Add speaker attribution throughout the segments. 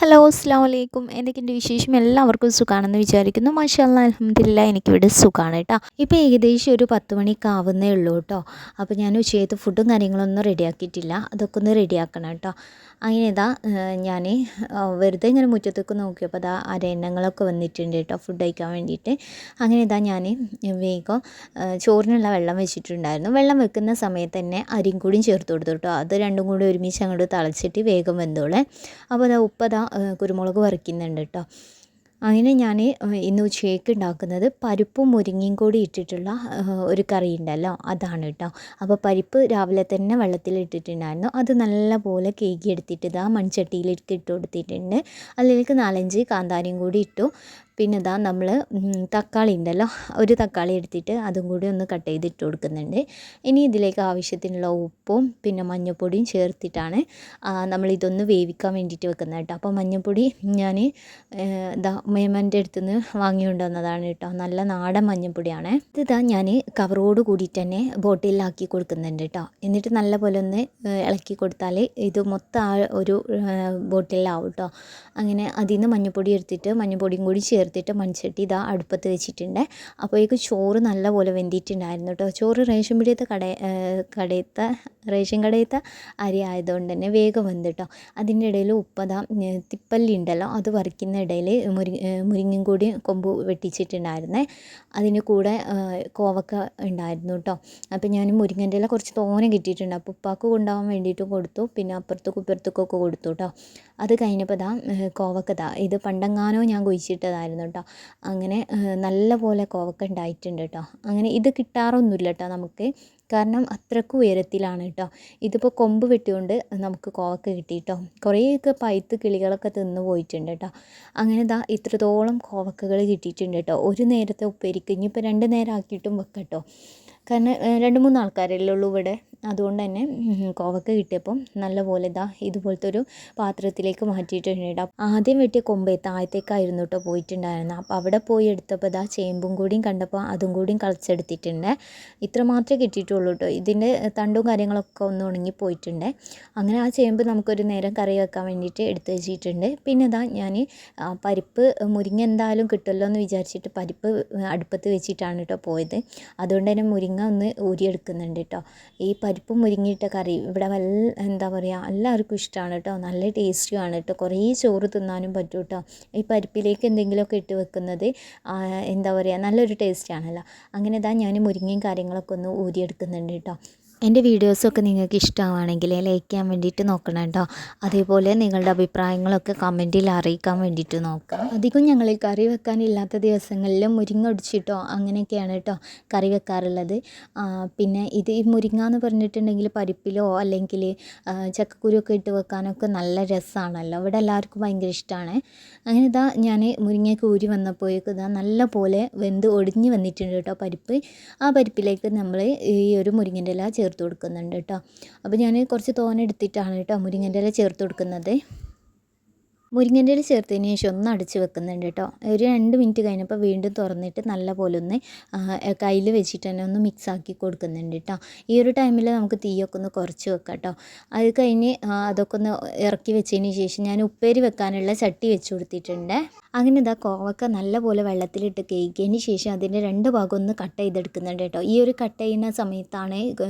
Speaker 1: Hello അസ്സലാമു അലൈക്കും. എന്തൊക്കെയുണ്ട് വിശേഷം? എല്ലാവർക്കും സുഖമാണെന്ന് വിചാരിക്കുന്നു. മാഷാഅല്ലാ അൽഹംദുലില്ലാ എനിക്കിവിടെ സുഖമാണ് കേട്ടോ. ഇപ്പോൾ ഏകദേശം ഒരു 10 മണിയൊക്കെ ആവുന്നേ ഉള്ളൂ കേട്ടോ. അപ്പോൾ ഞാൻ ഉച്ചയത്തെ ഫുഡും കാര്യങ്ങളൊന്നും റെഡിയാക്കിയിട്ടില്ല. അതൊക്കെ ഒന്ന് റെഡിയാക്കണം കേട്ടോ. അങ്ങനെ ഇതാ ഞാൻ വെറുതെ ഇങ്ങനെ മുറ്റത്തേക്ക് നോക്കിയപ്പോൾ അതാ അരയന്നങ്ങളൊക്കെ വന്നിട്ടുണ്ട് കേട്ടോ ഫുഡ് കഴിക്കാൻ വേണ്ടിയിട്ട്. അങ്ങനെ ഇതാ ഞാൻ വേഗം ചോറിനുള്ള വെള്ളം വെച്ചിട്ടുണ്ടായിരുന്നു. വെള്ളം വെക്കുന്ന സമയത്ത് തന്നെ അരിയും കൂടിയും ചേർത്ത് കൊടുത്തു കേട്ടോ. അത് രണ്ടും കൂടി ഒരുമിച്ച് അങ്ങോട്ട് തിളച്ചിട്ട് വേഗം വെന്തോളെ. അപ്പോൾ അതാ ഉപ്പതാ കുരുമുളക് വറുക്കുന്നുണ്ട് കേട്ടോ. അങ്ങനെ ഞാൻ ഇന്ന് ഉച്ചയ്ക്ക് ഉണ്ടാക്കുന്നത് പരിപ്പും മുരിങ്ങയും കൂടി ഇട്ടിട്ടുള്ള ഒരു കറി ഉണ്ടല്ലോ, അതാണ് കേട്ടോ. അപ്പോൾ പരിപ്പ് രാവിലെ തന്നെ വെള്ളത്തിൽ ഇട്ടിട്ടുണ്ടായിരുന്നു. അത് നല്ലപോലെ കേകി എടുത്തിട്ട് ഇതാ മൺചട്ടിയിലേക്ക് ഇട്ട് കൊടുത്തിട്ടുണ്ട്. അതിലേക്ക് 4-5 കാന്താരിയും കൂടി ഇട്ടു. പിന്നെ ഇതാ നമ്മൾ തക്കാളി ഉണ്ടല്ലോ, ഒരു തക്കാളി എടുത്തിട്ട് അതും കൂടി ഒന്ന് കട്ട് ചെയ്തിട്ട് കൊടുക്കുന്നുണ്ട്. ഇനി ഇതിലേക്ക് ആവശ്യത്തിനുള്ള ഉപ്പും പിന്നെ മഞ്ഞൾപ്പൊടിയും ചേർത്തിട്ടാണ് നമ്മളിതൊന്ന് വേവിക്കാൻ വേണ്ടിയിട്ട് വെക്കുന്നത് കേട്ടോ. അപ്പോൾ മഞ്ഞൾപ്പൊടി ഞാൻ ഇതാ മേമൻ്റെ അടുത്ത് നിന്ന് വാങ്ങിക്കൊണ്ട് വന്നതാണ് കേട്ടോ. നല്ല നാടൻ മഞ്ഞൾപ്പൊടിയാണ്. ഇതാ ഞാൻ കവറോട് കൂടിയിട്ട് തന്നെ ബോട്ടിലാക്കി കൊടുക്കുന്നുണ്ട് കേട്ടോ. എന്നിട്ട് നല്ലപോലെ ഒന്ന് ഇളക്കി കൊടുത്താൽ ഇത് മൊത്തം ഒരു ബോട്ടിലാവും കേട്ടോ. അങ്ങനെ അതിൽ നിന്ന് മഞ്ഞൾപ്പൊടി എടുത്തിട്ട് മഞ്ഞൾപ്പൊടിയും കൂടി ചേർത്തിട്ട് മൺചട്ടി ഇതാ അടുപ്പത്ത് വെച്ചിട്ടുണ്ട്. അപ്പോഴേക്കും ചോറ് നല്ലപോലെ വെന്തിട്ടുണ്ടായിരുന്നു കേട്ടോ. ചോറ് റേഷൻ കടയത്തെ അരി ആയതുകൊണ്ട് തന്നെ വേഗം വെന്ത് കേട്ടോ. അതിൻ്റെ ഇടയിൽ ഉപ്പതാ തിപ്പല്ലി ഉണ്ടല്ലോ, അത് വറിക്കുന്ന ഇടയിൽ മുരിങ്ങയും കൂടി കൊമ്പ് വെട്ടിച്ചിട്ടുണ്ടായിരുന്നേ. അതിൻ്റെ കൂടെ കോവക്ക ഉണ്ടായിരുന്നു കേട്ടോ. അപ്പോൾ ഞാൻ മുരിങ്ങൻ്റെ ഇല കുറച്ച് തോനെ കിട്ടിയിട്ടുണ്ട്. അപ്പോൾ ഉപ്പാക്ക് കൊണ്ടുപോകാൻ വേണ്ടിയിട്ടും കൊടുത്തു, പിന്നെ അപ്പുറത്തേക്കും ഇപ്പുറത്തേക്കൊക്കെ കൊടുത്തു കേട്ടോ. അത് കഴിഞ്ഞപ്പോൾ ഇതാ കോവക്കതാ ഇത് പണ്ടെങ്ങാനോ ഞാൻ കുഴിച്ചിട്ടതായിരുന്നു കേട്ടോ. അങ്ങനെ നല്ല പോലെ കോവക്ക ഉണ്ടായിട്ടുണ്ട് കേട്ടോ. അങ്ങനെ ഇത് കിട്ടാറൊന്നുമില്ല കേട്ടോ നമുക്ക്, കാരണം അത്രയ്ക്ക് ഉയരത്തിലാണ് കേട്ടോ. ഇതിപ്പോൾ കൊമ്പ് വെട്ടിക്കൊണ്ട് നമുക്ക് കോവക്ക കിട്ടി കേട്ടോ. കുറേയൊക്കെ പഴുത്ത് കിളികളൊക്കെ തിന്ന് പോയിട്ടുണ്ട് കേട്ടോ. അങ്ങനെ ഇതാ ഇത്രത്തോളം കോവക്കകൾ കിട്ടിയിട്ടുണ്ട് കേട്ടോ. ഒരു നേരത്തെ ഉപ്പേരിക്ക് ഇനിയിപ്പോൾ 2 നേരം ആക്കിയിട്ടും വെക്കാം കേട്ടോ. കാരണം 2-3 ആൾക്കാരല്ലേ ഉള്ളൂ ഇവിടെ. അതുകൊണ്ട് തന്നെ കോവക്ക കിട്ടിയപ്പം നല്ലപോലെ ഇതാ ഇതുപോലത്തെ ഒരു പാത്രത്തിലേക്ക് മാറ്റിയിട്ടുണ്ട് കേട്ടോ. ആദ്യം വെട്ടിയ കൊമ്പ് താഴത്തേക്കായിരുന്നു കേട്ടോ പോയിട്ടുണ്ടായിരുന്നത്. അപ്പോൾ അവിടെ പോയി എടുത്തപ്പോൾ ഇതാ ചേമ്പും കൂടിയും കണ്ടപ്പോൾ അതും കൂടിയും കളച്ചെടുത്തിട്ടുണ്ട്. ഇത്ര മാത്രമേ കിട്ടിയിട്ടുള്ളൂ കേട്ടോ. ഇതിൻ്റെ തണ്ടും കാര്യങ്ങളൊക്കെ ഒന്ന് ഉണങ്ങിപ്പോയിട്ടുണ്ട്. അങ്ങനെ ആ ചേമ്പ് നമുക്കൊരു നേരം കറി വെക്കാൻ വേണ്ടിയിട്ട് എടുത്ത് വെച്ചിട്ടുണ്ട്. പിന്നെ ഇതാ ഞാൻ പരിപ്പ് മുരിങ്ങ എന്തായാലും കിട്ടുമല്ലോ എന്ന് വിചാരിച്ചിട്ട് പരിപ്പ് അടുപ്പത്ത് വെച്ചിട്ടാണ് കേട്ടോ പോയത്. അതുകൊണ്ട് തന്നെ മുരിങ്ങ ഒന്ന് ഊരിയെടുക്കുന്നുണ്ട് കേട്ടോ. ഈ പരിപ്പും മുരിങ്ങയിട്ട കറി ഇവിടെ എന്താ പറയുക, എല്ലാവർക്കും ഇഷ്ടമാണ് കേട്ടോ. നല്ല ടേസ്റ്റിയാണ് കേട്ടോ. കുറേ ചോറ് തിന്നാനും പറ്റും കേട്ടോ. ഈ പരിപ്പിലേക്ക് എന്തെങ്കിലുമൊക്കെ ഇട്ട് വെക്കുന്നത് എന്താ പറയുക, നല്ലൊരു ടേസ്റ്റാണല്ലോ. അങ്ങനെ ഇതാ ഞാൻ മുരിങ്ങയും കാര്യങ്ങളൊക്കെ ഒന്ന് ഊരിയെടുക്കുന്നുണ്ട് കേട്ടോ. എൻ്റെ വീഡിയോസൊക്കെ നിങ്ങൾക്ക് ഇഷ്ടമാണെങ്കിൽ ലൈക്ക് ചെയ്യാൻ വേണ്ടിയിട്ട് നോക്കണം കേട്ടോ. അതേപോലെ നിങ്ങളുടെ അഭിപ്രായങ്ങളൊക്കെ കമൻറ്റിൽ അറിയിക്കാൻ വേണ്ടിയിട്ട് നോക്കാം. അധികം ഞങ്ങൾ കറി വെക്കാനില്ലാത്ത ദിവസങ്ങളിൽ മുരിങ്ങ ഒടിച്ചിട്ടോ അങ്ങനെയൊക്കെയാണ് കേട്ടോ കറി വെക്കാറുള്ളത്. പിന്നെ ഇത് ഈ മുരിങ്ങ എന്ന് പറഞ്ഞിട്ടുണ്ടെങ്കിൽ പരിപ്പിലോ അല്ലെങ്കിൽ ചക്കക്കുരുവൊക്കെ ഇട്ട് വെക്കാനൊക്കെ നല്ല രസമാണല്ലോ. ഇവിടെ എല്ലാവർക്കും ഭയങ്കര ഇഷ്ടമാണ്. അങ്ങനെ ഇതാ ഞാൻ മുരിങ്ങയൊക്കെ ഊരി വന്നപ്പോഴേക്കും ഇതാ നല്ല പോലെ വെന്ത് ഒടിഞ്ഞ് വന്നിട്ടുണ്ട് കേട്ടോ പരിപ്പ്. ആ പരിപ്പിലേക്ക് നമ്മൾ ഈ ഒരു മുരിങ്ങൻ്റെ ഇല ചേർത്ത് കൊടുക്കുന്നുണ്ട് കേട്ടോ. അപ്പോൾ ഞാൻ കുറച്ച് തോനെ എടുത്തിട്ടാണ് കേട്ടോ മുരിങ്ങൻ്റെ ഇല ചേർത്ത് കൊടുക്കുന്നത്. മുരിങ്ങൻ്റെ ഇല ചേർത്തതിന് ശേഷം ഒന്ന് അടച്ച് വെക്കുന്നുണ്ട് കേട്ടോ. ഒരു 2 മിനിറ്റ് കഴിഞ്ഞപ്പോൾ വീണ്ടും തുറന്നിട്ട് നല്ല പോലെ ഒന്ന് കയ്യിൽ വെച്ചിട്ട് തന്നെ ഒന്ന് മിക്സാക്കി കൊടുക്കുന്നുണ്ട് കേട്ടോ. ഈ ഒരു ടൈമിൽ നമുക്ക് തീയൊക്കെ ഒന്ന് കുറച്ച് വെക്കാം കേട്ടോ. അത് കഴിഞ്ഞ് അതൊക്കെ ഒന്ന് ഇറക്കി വെച്ചതിന് ശേഷം ഞാൻ ഉപ്പേരി വെക്കാനുള്ള ചട്ടി വെച്ച് കൊടുത്തിട്ടുണ്ട്. അങ്ങനെ ഇതാ കോവക്ക നല്ല പോലെ വെള്ളത്തിലിട്ട് കേൾക്കിയതിന് ശേഷം അതിൻ്റെ 2 ഭാഗം ഒന്ന് കട്ട് ചെയ്തെടുക്കുന്നുണ്ട് കേട്ടോ. ഈ ഒരു കട്ട് ചെയ്യുന്ന സമയത്താണ്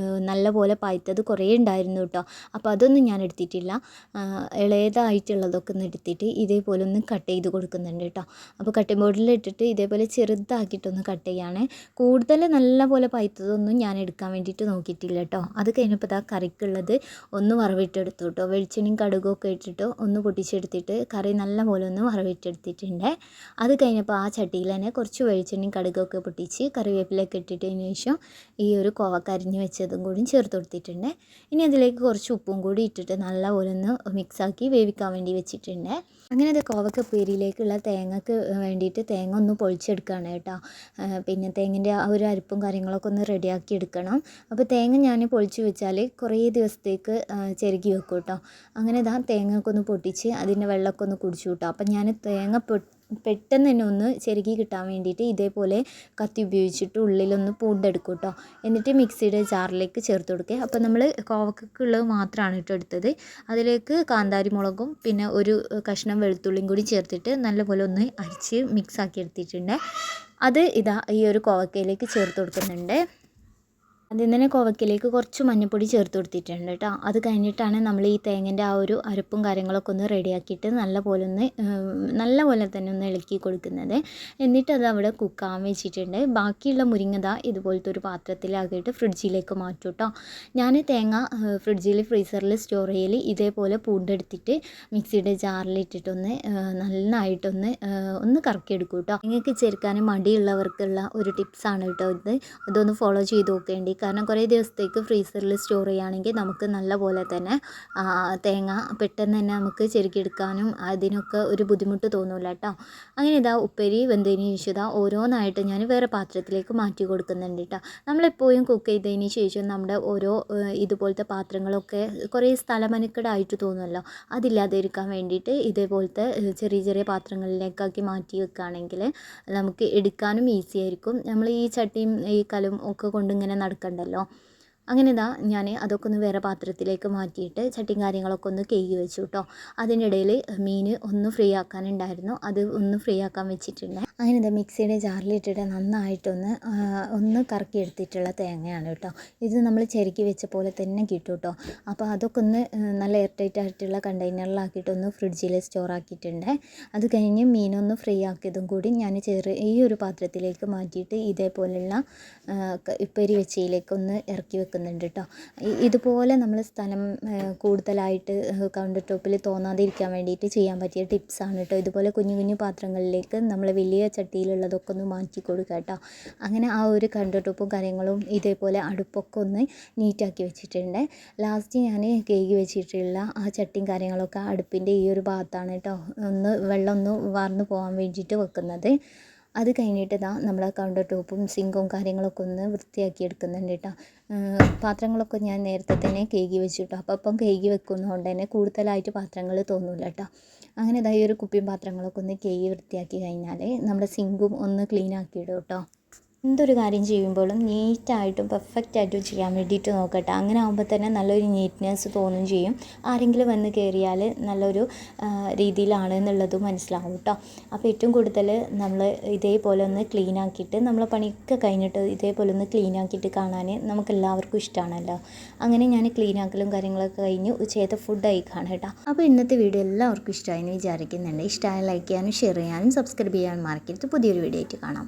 Speaker 1: നല്ല പോലെ പായ്ത്തത് കുറേ ഉണ്ടായിരുന്നു കേട്ടോ. അപ്പോൾ അതൊന്നും ഞാൻ എടുത്തിട്ടില്ല. ഇളയതായിട്ടുള്ളതൊക്കെ ഒന്ന് എടുത്തിട്ട് ഇതേപോലെ ഒന്ന് കട്ട് ചെയ്ത് കൊടുക്കുന്നുണ്ട് കേട്ടോ. അപ്പോൾ കട്ടിംഗ് ബോർഡിൽ ഇട്ടിട്ട് ഇതേപോലെ ചെറുതാക്കിയിട്ടൊന്ന് കട്ട് ചെയ്യാണ്. കൂടുതൽ നല്ല പോലെ പായ്ത്തതൊന്നും ഞാൻ എടുക്കാൻ വേണ്ടിയിട്ട് നോക്കിയിട്ടില്ല കേട്ടോ. അത് കഴിഞ്ഞപ്പോൾ ഇതാ കറിക്കുള്ളത് ഒന്ന് വറവിട്ടെടുത്തു കേട്ടോ. വെളിച്ചെണ്ണയും കടുകൊക്കെ ഇട്ടിട്ട് ഒന്ന് പൊട്ടിച്ചെടുത്തിട്ട് കറി നല്ല പോലെ ഒന്ന് വറവിട്ടെടുത്തിട്ടുണ്ട്. അത് കഴിഞ്ഞപ്പോൾ ആ ചട്ടിയിൽ തന്നെ കുറച്ച് വെളിച്ചെണ്ണയും കടുകൊക്കെ പൊട്ടിച്ച് കറിവേപ്പിലൊക്കെ ഇട്ടിട്ടതിന് ശേഷം ഈ ഒരു കോവക്ക അരിഞ്ഞ് വെച്ചതും കൂടി ചേർത്ത് കൊടുത്തിട്ടുണ്ട്. ഇനി അതിലേക്ക് കുറച്ച് ഉപ്പും കൂടി ഇട്ടിട്ട് നല്ലപോലെ ഒന്ന് മിക്സാക്കി വേവിക്കാൻ വേണ്ടി വെച്ചിട്ടുണ്ട്. അങ്ങനെ അത് കോവക്ക ഉപ്പേരിയിലേക്കുള്ള തേങ്ങക്ക് വേണ്ടിയിട്ട് തേങ്ങ ഒന്ന് പൊളിച്ചെടുക്കുകയാണ് കേട്ടോ. പിന്നെ തേങ്ങൻ്റെ ആ ഒരു അരിപ്പും കാര്യങ്ങളൊക്കെ ഒന്ന് റെഡിയാക്കി എടുക്കണം. അപ്പോൾ തേങ്ങ ഞാൻ പൊളിച്ച് വെച്ചാൽ കുറേ ദിവസത്തേക്ക് ചെരുകി വെക്കും കേട്ടോ. അങ്ങനെ ഇതാ തേങ്ങയൊക്കെ ഒന്ന് പൊട്ടിച്ച് അതിൻ്റെ വെള്ളമൊക്കെ ഒന്ന് കുടിച്ചു കേട്ടോ. അപ്പം ഞാൻ തേങ്ങ പെട്ടെന്ന് തന്നെ ഒന്ന് ചെറുകി കിട്ടാൻ വേണ്ടിയിട്ട് ഇതേപോലെ കത്തി ഉപയോഗിച്ചിട്ട് ഉള്ളിലൊന്ന് പൂണ്ടെടുക്കും കേട്ടോ. എന്നിട്ട് മിക്സിയുടെ ജാറിലേക്ക് ചേർത്ത് കൊടുക്കുക. അപ്പോൾ നമ്മൾ കോവക്കുള്ളത് മാത്രമാണ് കേട്ടോ എടുത്തത്. അതിലേക്ക് കാന്താരി മുളകും പിന്നെ ഒരു കഷ്ണം വെളുത്തുള്ളിയും കൂടി ചേർത്തിട്ട് നല്ലപോലെ ഒന്ന് അരിച്ച് മിക്സാക്കി എടുത്തിട്ടുണ്ട്. അത് ഇതാ ഈ ഒരു കോവക്കയിലേക്ക് ചേർത്ത് കൊടുക്കുന്നുണ്ട്. ആദ്യം തന്നെ കോവക്കയിലേക്ക് കുറച്ച് മഞ്ഞൾപ്പൊടി ചേർത്ത് കൊടുത്തിട്ടുണ്ട് കേട്ടോ. അത് കഴിഞ്ഞിട്ടാണ് നമ്മൾ ഈ തേങ്ങേൻ്റെ ആ ഒരു അരപ്പും കാര്യങ്ങളൊക്കെ ഒന്ന് റെഡിയാക്കിയിട്ട് നല്ലപോലെ തന്നെ ഒന്ന് ഇളക്കി കൊടുക്കുന്നത്. എന്നിട്ട് അത് അവിടെ കുക്കാൻ വെച്ചിട്ടുണ്ട്. ബാക്കിയുള്ള മുരിങ്ങ ഇതുപോലത്തെ ഒരു പാത്രത്തിലാക്കിയിട്ട് ഫ്രിഡ്ജിലേക്ക് മാറ്റും കേട്ടോ. ഞാൻ തേങ്ങ ഫ്രീസറിൽ സ്റ്റോർ ചെയ്യൽ ഇതേപോലെ പൂണ്ടെടുത്തിട്ട് മിക്സിയുടെ ജാറിലിട്ടിട്ടൊന്ന് നന്നായിട്ടൊന്ന് കറക്കിയെടുക്കും കേട്ടോ. നിങ്ങൾക്ക് ചേർക്കാൻ മടിയുള്ളവർക്കുള്ള ഒരു ടിപ്സാണ് കേട്ടോ ഇത്. ഇതൊന്ന് ഫോളോ ചെയ്ത് നോക്കേണ്ടി. കാരണം കുറേ ദിവസത്തേക്ക് ഫ്രീസറിൽ സ്റ്റോർ ചെയ്യുകയാണെങ്കിൽ നമുക്ക് നല്ല പോലെ തന്നെ തേങ്ങ പെട്ടെന്ന് തന്നെ നമുക്ക് ചെറുക്കിയെടുക്കാനും അതിനൊക്കെ ഒരു ബുദ്ധിമുട്ട് തോന്നില്ല കേട്ടോ. അങ്ങനെ ഇതാ ഉപ്പേരി വെന്തതിന് ശേഷം ഓരോന്നായിട്ട് ഞാൻ വേറെ പാത്രത്തിലേക്ക് മാറ്റി കൊടുക്കുന്നുണ്ട് കേട്ടോ. നമ്മളെപ്പോഴും കുക്ക് ചെയ്തതിന് ശേഷം നമ്മുടെ ഓരോ ഇതുപോലത്തെ പാത്രങ്ങളൊക്കെ കുറേ സ്ഥലമനക്കടായിട്ട് തോന്നുമല്ലോ. അതില്ലാതിരിക്കാൻ വേണ്ടിയിട്ട് ഇതേപോലത്തെ ചെറിയ ചെറിയ പാത്രങ്ങളിലേക്കാക്കി മാറ്റി വെക്കുകയാണെങ്കിൽ നമുക്ക് എടുക്കാനും ഈസി ആയിരിക്കും. നമ്മൾ ഈ ചട്ടിയും ഈ കലും ഒക്കെ കൊണ്ട് ഇങ്ങനെ നടക്കണ്ടല്ലോ. അങ്ങനെ ഞാൻ അതൊക്കെ ഒന്ന് വേറെ പാത്രത്തിലേക്ക് മാറ്റിയിട്ട് ചട്ടിയും കാര്യങ്ങളൊക്കെ ഒന്ന് കഴുകി വെച്ചു കേട്ടോ. അതിനിടയിൽ മീൻ ഒന്ന് ഫ്രീ ആക്കാനുണ്ടായിരുന്നു, അത് ഒന്ന് ഫ്രീ ആക്കാൻ വെച്ചിട്ടുണ്ട്. അങ്ങനെ മിക്സിയുടെ ജാറിലിട്ടിട്ട് നന്നായിട്ടൊന്ന് കറക്കി എടുത്തിട്ടുള്ള തേങ്ങയാണ് കേട്ടോ. ഇത് നമ്മൾ ചെറുക്കി വെച്ച പോലെ തന്നെ കിട്ടും കേട്ടോ. അപ്പോൾ അതൊക്കെ ഒന്ന് നല്ല എയർ ടൈറ്റ് ആയിട്ടുള്ള കണ്ടെയ്നറിലാക്കിയിട്ടൊന്ന് ഫ്രിഡ്ജിൽ സ്റ്റോർ ആക്കിയിട്ടുണ്ട്. അത് കഴിഞ്ഞ് മീനൊന്ന് ഫ്രീ ആക്കിയതും കൂടി ഞാൻ ഈ ഒരു പാത്രത്തിലേക്ക് മാറ്റിയിട്ട് ഇതേപോലെയുള്ള ഉപ്പേരി വെച്ചയിലേക്കൊന്ന് ഇറക്കി വെക്കുന്നുണ്ട് കേട്ടോ. ഇതുപോലെ നമ്മൾ സ്ഥലം കൂടുതലായിട്ട് കൗണ്ടർ ടോപ്പിൽ തോന്നാതിരിക്കാൻ വേണ്ടിയിട്ട് ചെയ്യാൻ പറ്റിയ ടിപ്സാണ് കേട്ടോ. ഇതുപോലെ കുഞ്ഞു കുഞ്ഞു പാത്രങ്ങളിലേക്ക് നമ്മൾ വലിയ ചട്ടിയിലുള്ളതൊക്കെ ഒന്ന് മാറ്റി കൊടുക്കുക കേട്ടോ. അങ്ങനെ ആ ഒരു കൗണ്ടർ ടോപ്പും കാര്യങ്ങളും ഇതേപോലെ അടുപ്പൊക്കെ ഒന്ന് നീറ്റാക്കി വെച്ചിട്ടുണ്ട്. ലാസ്റ്റ് ഞാൻ കേക്ക് വെച്ചിട്ടുള്ള ആ ചട്ടിയും കാര്യങ്ങളൊക്കെ അടുപ്പിൻ്റെ ഈ ഒരു ഭാഗത്താണ് കേട്ടോ വെള്ളം ഒന്ന് വാർന്നു പോകാൻ വേണ്ടിയിട്ട് വെക്കുന്നത്. അത് കഴിഞ്ഞിട്ട് നമ്മൾ കൗണ്ടർ ടോപ്പും സിങ്കും കാര്യങ്ങളൊക്കെ ഒന്ന് വൃത്തിയാക്കി എടുക്കുന്നുണ്ട് കേട്ടോ. പാത്രങ്ങളൊക്കെ ഞാൻ നേരത്തെ തന്നെ കഴുകി വെച്ചു കേട്ടോ. അപ്പം കഴുകി വെക്കുന്നതുകൊണ്ട് തന്നെ കൂടുതലായിട്ട് പാത്രങ്ങൾ തോന്നില്ല കേട്ടോ. അങ്ങനെ ഈ ഒരു കുപ്പിയും പാത്രങ്ങളൊക്കെ ഒന്ന് കഴുകി വൃത്തിയാക്കി കഴിഞ്ഞാൽ നമ്മുടെ സിങ്കും ഒന്ന് ക്ലീൻ ആക്കിയിടും കേട്ടോ. എന്തൊരു കാര്യം ചെയ്യുമ്പോഴും നീറ്റായിട്ടും പെർഫെക്റ്റായിട്ടും ചെയ്യാൻ വേണ്ടിയിട്ട് നോക്കട്ടെ. അങ്ങനെ ആകുമ്പോൾ തന്നെ നല്ലൊരു നീറ്റ്നെസ് തോന്നും ചെയ്യും. ആരെങ്കിലും വന്ന് കയറിയാൽ നല്ലൊരു രീതിയിലാണ് എന്നുള്ളത് മനസ്സിലാവും കേട്ടോ. അപ്പോൾ ഏറ്റവും കൂടുതൽ നമ്മൾ ഇതേപോലെ ഒന്ന് ക്ലീൻ ആക്കിയിട്ട് നമ്മളെ പണിയൊക്കെ കഴിഞ്ഞിട്ട് ഇതേപോലെ ഒന്ന് ക്ലീൻ ആക്കിയിട്ട് കാണാൻ നമുക്കെല്ലാവർക്കും ഇഷ്ടമാണല്ലോ. അങ്ങനെ ഞാൻ ക്ലീൻ ആക്കലും കാര്യങ്ങളൊക്കെ കഴിഞ്ഞ് ഉച്ചയത്തെ ഫുഡ് കഴിക്കുകയാണ് കേട്ടോ. അപ്പോൾ ഇന്നത്തെ വീഡിയോ എല്ലാവർക്കും ഇഷ്ടമായെന്ന് വിചാരിക്കുന്നുണ്ട്. ഇഷ്ടമായ ലൈക്ക് ചെയ്യാനും ഷെയർ ചെയ്യാനും സബ്സ്ക്രൈബ് ചെയ്യാനും മറക്കരുത്. പുതിയൊരു വീഡിയോ ആയിട്ട് കാണാം.